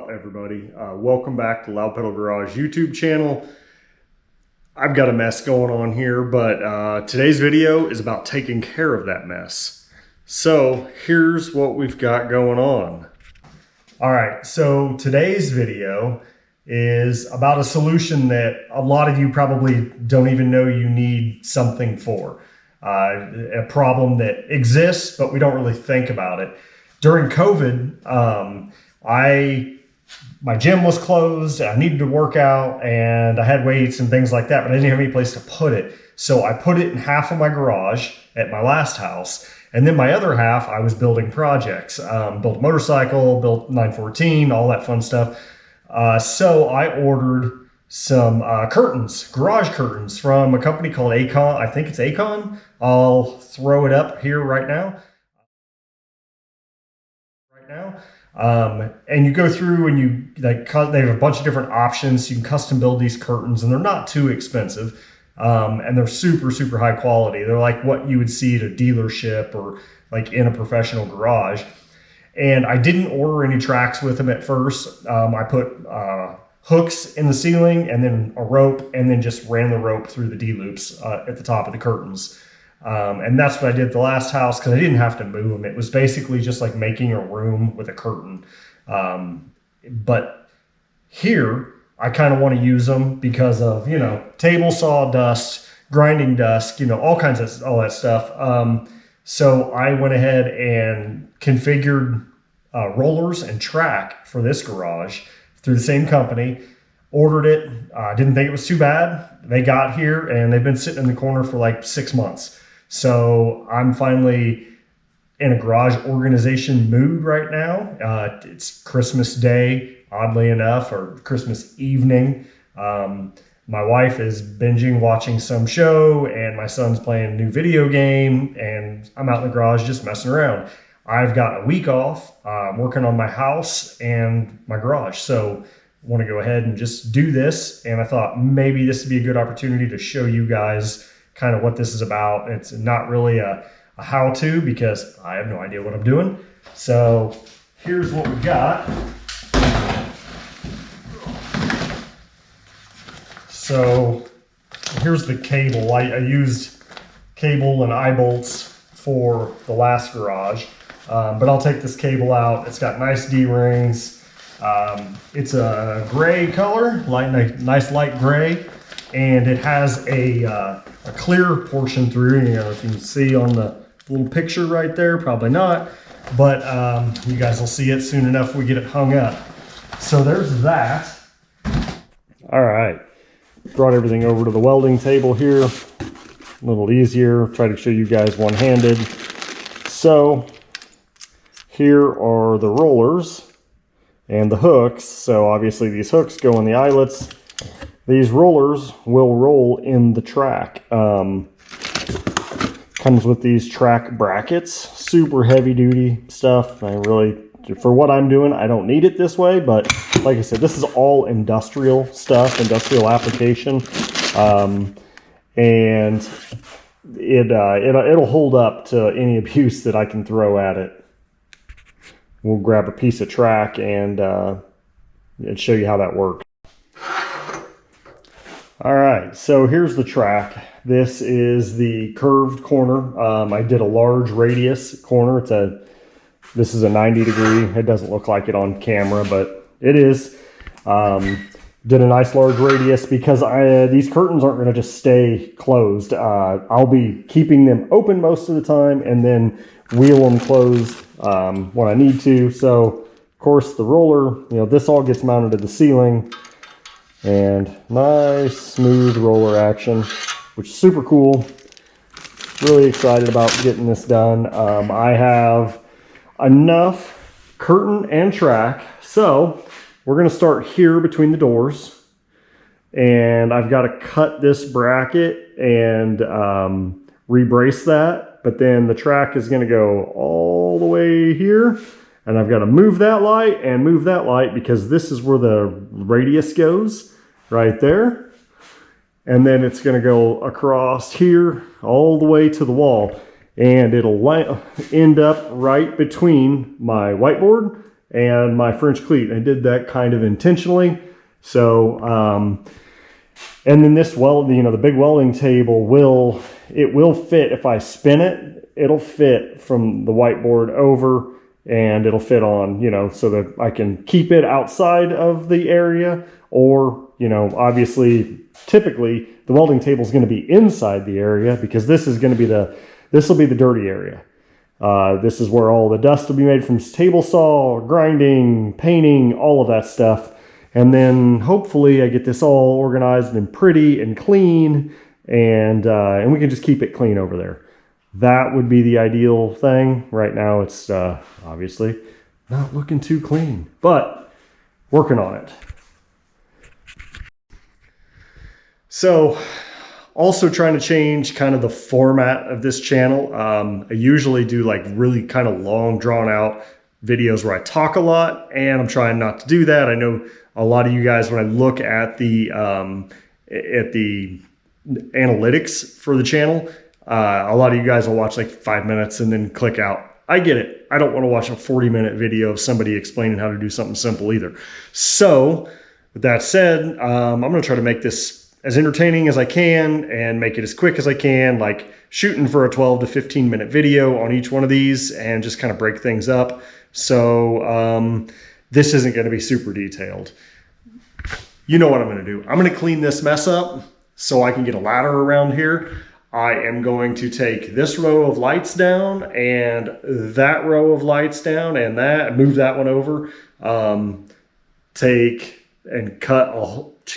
up, everybody? Welcome back to Loud Pedal Garage YouTube channel. I've got a mess going on here, but today's video is about taking care of that mess. So here's what we've got going on. All right, so today's video is about a solution that a lot of you probably don't even know you need something for. A problem that exists, but we don't really think about it. During COVID, my gym was closed, I needed to work out, and I had weights and things like that, but I didn't have any place to put it. So I put it in half of my garage at my last house, and then my other half, I was building projects. Built a motorcycle, built 914, all that fun stuff. So I ordered some curtains, garage curtains from a company called Akon. I think it's Akon. I'll throw it up here right now. And you go through and they have a bunch of different options. You can custom build these curtains, and they're not too expensive. And they're super, super high quality. They're like what you would see at a dealership or like in a professional garage. And I didn't order any tracks with them at first. I put hooks in the ceiling and then a rope, and then just ran the rope through the D-loops at the top of the curtains. And that's what I did at the last house, because I didn't have to move them. It was basically just like making a room with a curtain. But here, I kind of want to use them because of, table saw dust, grinding dust, all kinds of, all that stuff. So I went ahead and configured rollers and track for this garage through the same company. Ordered it. Didn't think it was too bad. They got here and they've been sitting in the corner for like 6 months. So I'm finally in a garage organization mood right now. It's Christmas Day, oddly enough, or Christmas evening. My wife is binging watching some show, and my son's playing a new video game, and I'm out in the garage just messing around. I've got a week off working on my house and my garage. So I want to go ahead and just do this. And I thought maybe this would be a good opportunity to show you guys kind of what this is about. It's not really a how-to because I have no idea what I'm doing. So here's what we got. So here's the cable. I used cable and eye bolts for the last garage, but I'll take this cable out. It's got nice D-rings. It's a gray color, nice light gray, and it has a clear portion through. If you can see on the little picture right there, probably not, but you guys will see it soon enough we get it hung up. So there's that. All right, brought everything over to the welding table here. A little easier, try to show you guys one-handed. So here are the rollers and the hooks. So obviously these hooks go in the eyelets. These rollers will roll in the track. Comes with these track brackets, super heavy duty stuff. For what I'm doing, I don't need it this way, but like I said, this is all industrial stuff, industrial application. And it'll hold up to any abuse that I can throw at it. We'll grab a piece of track and show you how that works. All right, so here's the track. This is the curved corner. I did a large radius corner. This is a 90 degree. It doesn't look like it on camera, but it is. Did a nice large radius because these curtains aren't going to just stay closed. I'll be keeping them open most of the time and then wheel them closed when I need to. So, of course, the roller, this all gets mounted to the ceiling. And nice smooth roller action, which is super cool. Really excited about getting this done. I have enough curtain and track. So we're going to start here between the doors. And I've got to cut this bracket and rebrace that. But then the track is going to go all the way here. And I've got to move that light and move that light because this is where the radius goes, right there. And then it's going to go across here all the way to the wall. And it'll end up right between my whiteboard and my French cleat. I did that kind of intentionally. So, and then this weld, you know, the big welding table will fit if I spin it. It'll fit from the whiteboard over, and it'll fit on, you know, so that I can keep it outside of the area, or, you know, obviously, typically the welding table is going to be inside the area, because this is going to be this will be the dirty area. This is where all the dust will be made from table saw, grinding, painting, all of that stuff. And then hopefully I get this all organized and pretty and clean, and we can just keep it clean over there. That would be the ideal thing. Right now it's obviously not looking too clean, but working on it. So also trying to change kind of the format of this channel. I usually do like really kind of long drawn out videos where I talk a lot, and I'm trying not to do that. I know a lot of you guys, when I look at the analytics for the channel, a lot of you guys will watch like 5 minutes and then click out. I get it. I don't want to watch a 40-minute video of somebody explaining how to do something simple either. So with that said, I'm going to try to make this as entertaining as I can and make it as quick as I can, like shooting for a 12 to 15 minute video on each one of these, and just kind of break things up. So this isn't going to be super detailed. You know what I'm going to do. I'm going to clean this mess up so I can get a ladder around here. I am going to take this row of lights down and that row of lights down and move that one over. Take and cut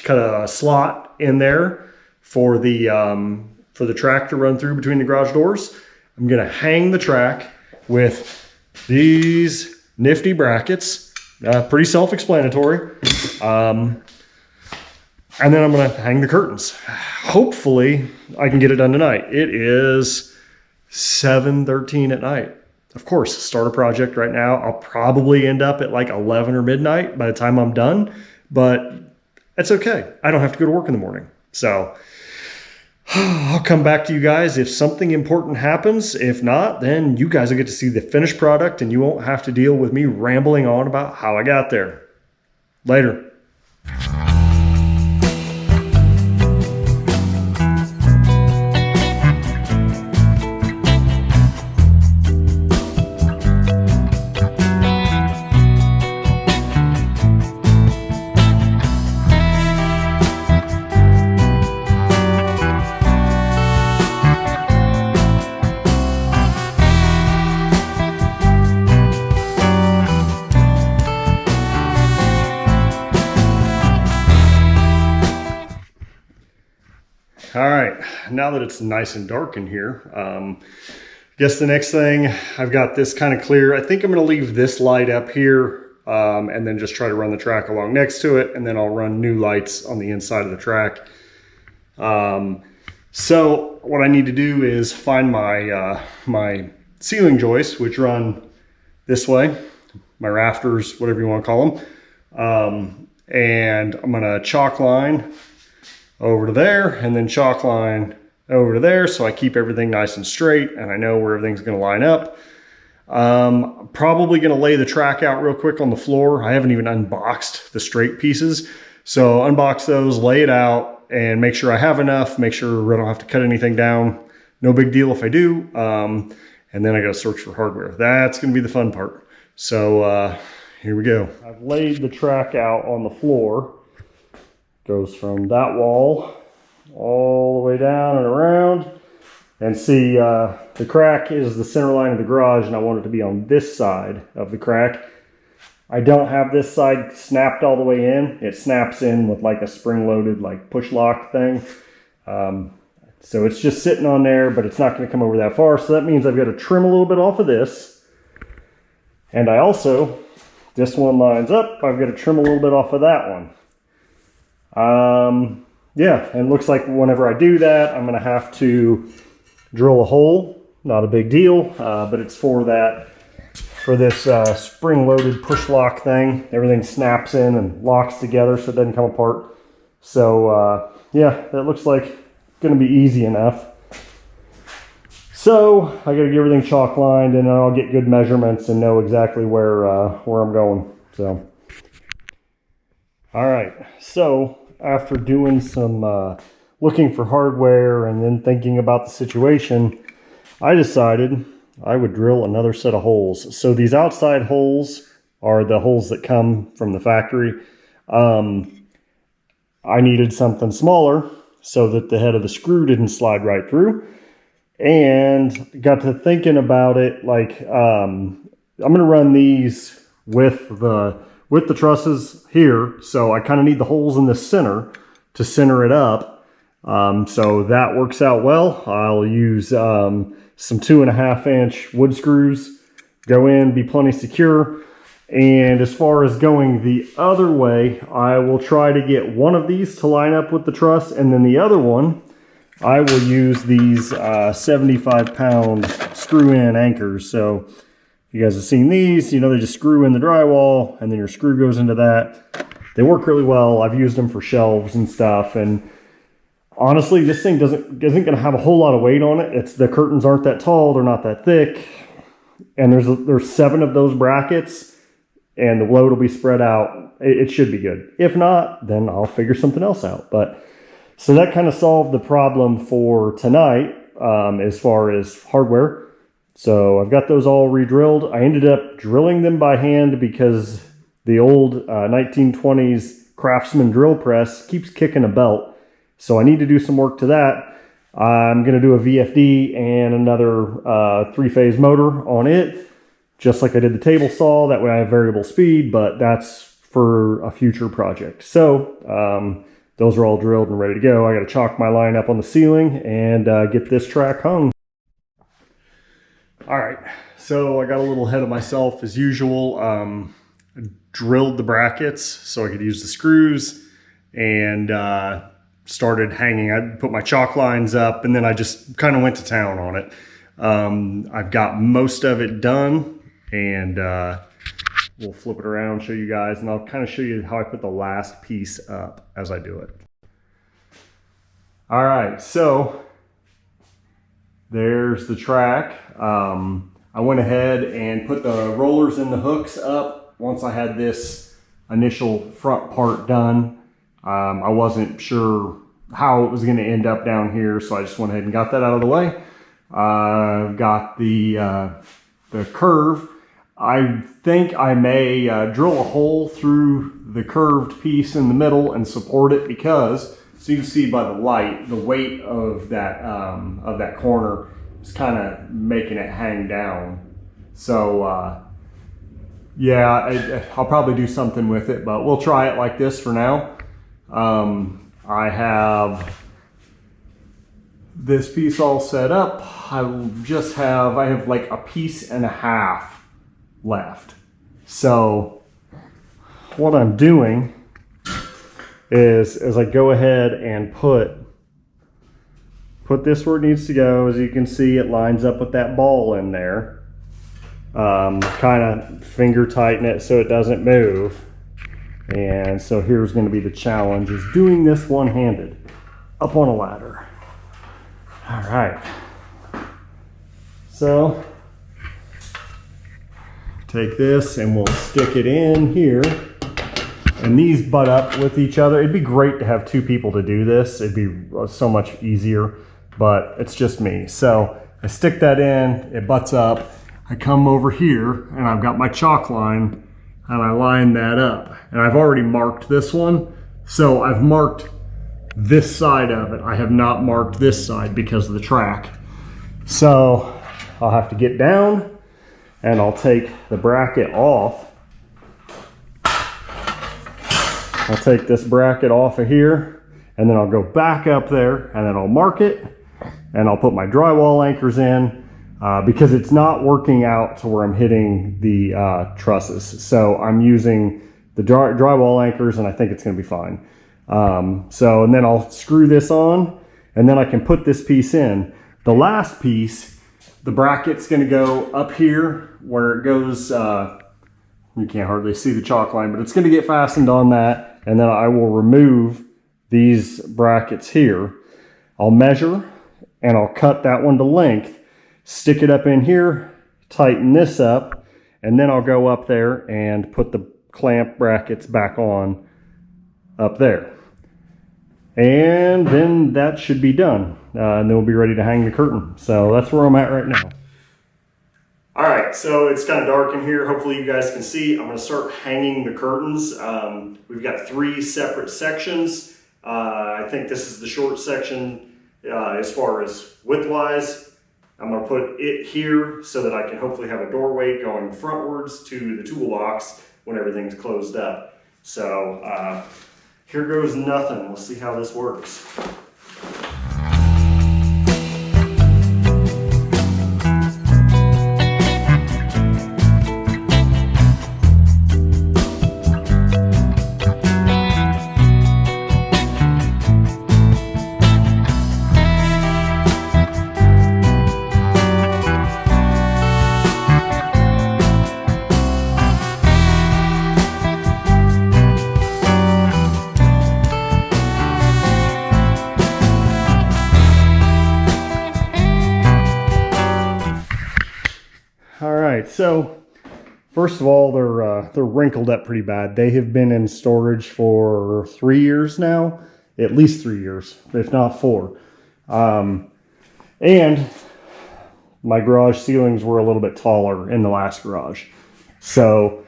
a slot in there for the track to run through between the garage doors. I'm going to hang the track with these nifty brackets. Pretty self-explanatory. And then I'm going to hang the curtains. Hopefully I can get it done tonight. It is 7:13 at night. Of course, start a project right now. I'll probably end up at like 11 or midnight by the time I'm done, but it's okay. I don't have to go to work in the morning. So I'll come back to you guys if something important happens. If not, then you guys will get to see the finished product, and you won't have to deal with me rambling on about how I got there. Later. All right, now that it's nice and dark in here, I guess the next thing, I've got this kind of clear. I think I'm going to leave this light up here and then just try to run the track along next to it, and then I'll run new lights on the inside of the track. So what I need to do is find my my ceiling joists, which run this way, my rafters, whatever you want to call them, and I'm going to chalk line over to there, and then chalk line over to there, so I keep everything nice and straight and I know where everything's going to line up. I'm probably going to lay the track out real quick on the floor. I haven't even unboxed the straight pieces, so unbox those, lay it out, and make sure I have enough, make sure I don't have to cut anything down. No big deal if I do. And then I got to search for hardware. That's going to be the fun part. So here we go. I've laid the track out on the floor. Goes from that wall all the way down and around. And see, the crack is the center line of the garage, and I want it to be on this side of the crack. I don't have this side snapped all the way in. It snaps in with like a spring-loaded like push lock thing. So it's just sitting on there, but it's not going to come over that far. So that means I've got to trim a little bit off of this. And I also, this one lines up, I've got to trim a little bit off of that one. Yeah, and it looks like whenever I do that, I'm going to have to drill a hole. Not a big deal, but it's for this spring-loaded push lock thing. Everything snaps in and locks together so it doesn't come apart. So yeah, that looks like it's going to be easy enough. So I got to get everything chalk lined, and then I'll get good measurements and know exactly where I'm going. So, all right. So after doing some looking for hardware and then thinking about the situation, I decided I would drill another set of holes. So these outside holes are the holes that come from the factory. I needed something smaller so that the head of the screw didn't slide right through. And got to thinking about it, like I'm going to run these with the trusses here. So I kind of need the holes in the center to center it up. So that works out well. I'll use some 2.5 inch wood screws, go in, be plenty secure. And as far as going the other way, I will try to get one of these to line up with the truss, and then the other one, I will use these 75-pound screw-in anchors. So you guys have seen these, you know, they just screw in the drywall and then your screw goes into that. They work really well. I've used them for shelves and stuff, and honestly, this thing isn't going to have a whole lot of weight on it. The curtains aren't that tall, they're not that thick, and there's 7 of those brackets, and the load will be spread out. It should be good. If not, then I'll figure something else out. But so that kind of solved the problem for tonight as far as hardware. So I've got those all re-drilled. I ended up drilling them by hand because the old 1920s Craftsman drill press keeps kicking a belt. So I need to do some work to that. I'm going to do a VFD and another 3-phase motor on it, just like I did the table saw. That way I have variable speed, but that's for a future project. So those are all drilled and ready to go. I got to chalk my line up on the ceiling and get this track hung. All right, so I got a little ahead of myself as usual. I drilled the brackets so I could use the screws, and started hanging. I put my chalk lines up, and then I just kind of went to town on it. I've got most of it done, and we'll flip it around, show you guys, and I'll kind of show you how I put the last piece up as I do it. All right, so there's the track. I went ahead and put the rollers and the hooks up once I had this initial front part done. I wasn't sure how it was going to end up down here, so I just went ahead and got that out of the way. Got the curve. I think I may drill a hole through the curved piece in the middle and support it, because, so you can see by the light, the weight of that corner is kind of making it hang down. So yeah, I'll probably do something with it, but we'll try it like this for now. I have this piece all set up. I have like a piece and a half left. So what I'm doing is, as I go ahead and put this where it needs to go, as you can see, it lines up with that ball in there. Kind of finger tighten it so it doesn't move. And so here's going to be the challenge, is doing this one-handed up on a ladder. All right. So take this and we'll stick it in here. And these butt up with each other. It'd be great to have 2 people to do this. It'd be so much easier, but it's just me. So I stick that in, it butts up. I come over here and I've got my chalk line, and I line that up. And I've already marked this one. So I've marked this side of it. I have not marked this side because of the track. So I'll have to get down and I'll take the bracket off. I'll take this bracket off of here, and then I'll go back up there, and then I'll mark it, and I'll put my drywall anchors in, because it's not working out to where I'm hitting the trusses. So I'm using the drywall anchors, and I think it's going to be fine. And then I'll screw this on, and then I can put this piece in. The last piece, the bracket's going to go up here where it goes. You can't hardly see the chalk line, but it's going to get fastened on that. And then I will remove these brackets here. I'll measure and I'll cut that one to length. stick it up in here, tighten this up, and then I'll go up there and put the clamp brackets back on up there. And then that should be done. And then we'll be ready to hang the curtain. So that's where I'm at right now. All right, so it's kind of dark in here. Hopefully you guys can see. I'm gonna start hanging the curtains. We've got 3 separate sections. I think this is the short section as far as width-wise. I'm gonna put it here so that I can hopefully have a doorway going frontwards to the toolbox when everything's closed up. So here goes nothing. We'll see how this works. So first of all, they're wrinkled up pretty bad. They have been in storage for 3 years now, at least 3 years, if not 4. And my garage ceilings were a little bit taller in the last garage. So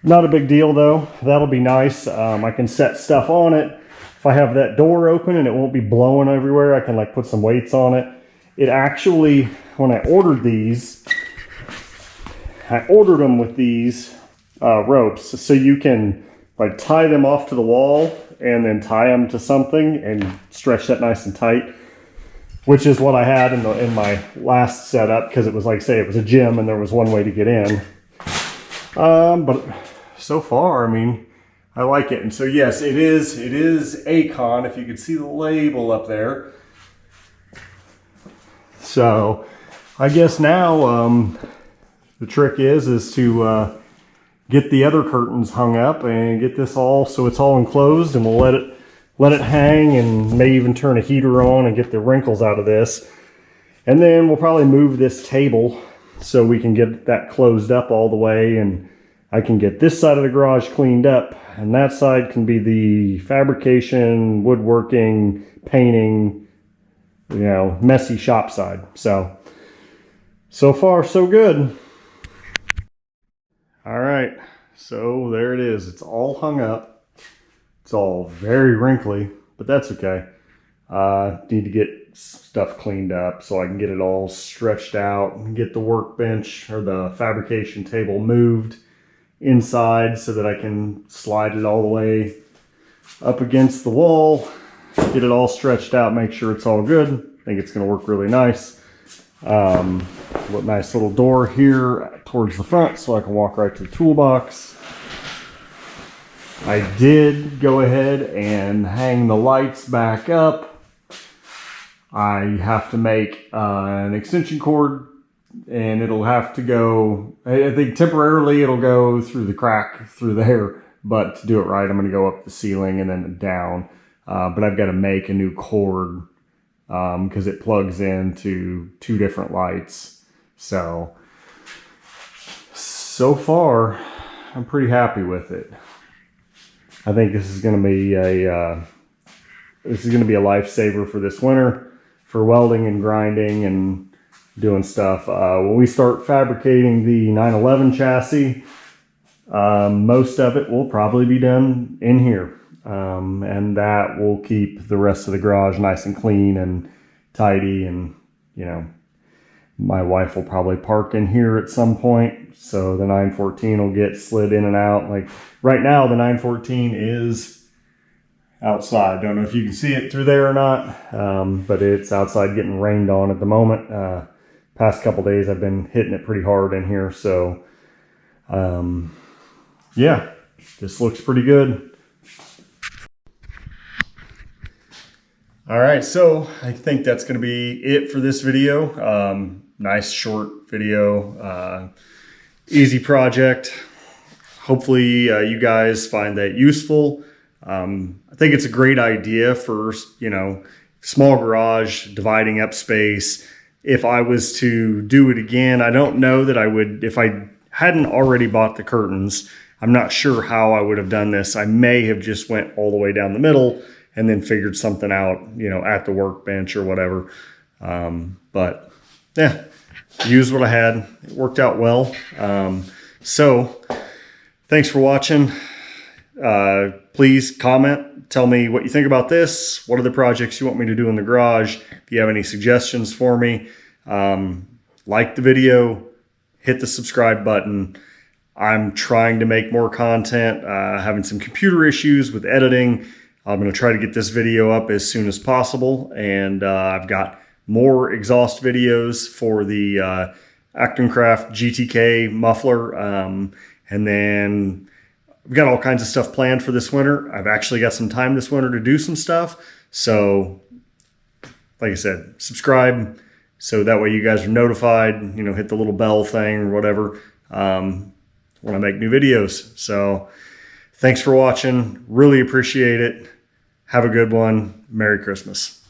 not a big deal though. That'll be nice. I can set stuff on it. If I have that door open and it won't be blowing everywhere, I can like put some weights on it. It actually, when I ordered these, I ordered them with these ropes, so you can like tie them off to the wall and then tie them to something and stretch that nice and tight, which is what I had in my last setup, because it was like, say it was a gym and there was one way to get in. But so far, I mean, I like it. And so yes, it is Akon, if you could see the label up there. So I guess now the trick is to get the other curtains hung up and get this all so it's all enclosed, and we'll let it hang, and maybe even turn a heater on and get the wrinkles out of this. And then we'll probably move this table so we can get that closed up all the way, and I can get this side of the garage cleaned up, and that side can be the fabrication, woodworking, painting, you know, messy shop side. So far so good. All right, so there it is. It's all hung up. It's all very wrinkly, but that's okay. Need to get stuff cleaned up so I can get it all stretched out and get the workbench or the fabrication table moved inside so that I can slide it all the way up against the wall, get it all stretched out, make sure it's all good. I think it's going to work really nice. Nice little door here towards the front so I can walk right to the toolbox. I did go ahead and hang the lights back up. I have to make an extension cord, and it'll have to go, I think temporarily it'll go through the crack through there, but to do it right, I'm going to go up the ceiling and then down. But I've got to make a new cord because it plugs into 2 different lights. So far, I'm pretty happy with it. I think this is going to be a lifesaver for this winter, for welding and grinding and doing stuff. When we start fabricating the 911 chassis, most of it will probably be done in here. And that will keep the rest of the garage nice and clean and tidy, and you know, my wife will probably park in here at some point, so the 914 will get slid in and out. Like right now, the 914 is outside. Don't know if you can see it through there or not, but it's outside getting rained on at the moment. Past couple days, I've been hitting it pretty hard in here, so yeah, this looks pretty good. All right, so I think that's going to be it for this video. Nice short video, easy project. Hopefully you guys find that useful. I think it's a great idea for, you know, small garage, dividing up space, if I was to do it again, I don't know that I would, if I hadn't already bought the curtains, I'm not sure how I would have done this. I may have just went all the way down the middle and then figured something out, at the workbench or whatever. But yeah, used what I had. It worked out well. So thanks for watching. Please comment. Tell me what you think about this. What other projects you want me to do in the garage? If you have any suggestions for me, like the video, hit the subscribe button. I'm trying to make more content, having some computer issues with editing. I'm going to try to get this video up as soon as possible. And I've got more exhaust videos for the Akon GTK muffler. And then we've got all kinds of stuff planned for this winter. I've actually got some time this winter to do some stuff. So, like I said, subscribe so that way you guys are notified, hit the little bell thing or whatever when I make new videos. So thanks for watching. Really appreciate it. Have a good one. Merry Christmas.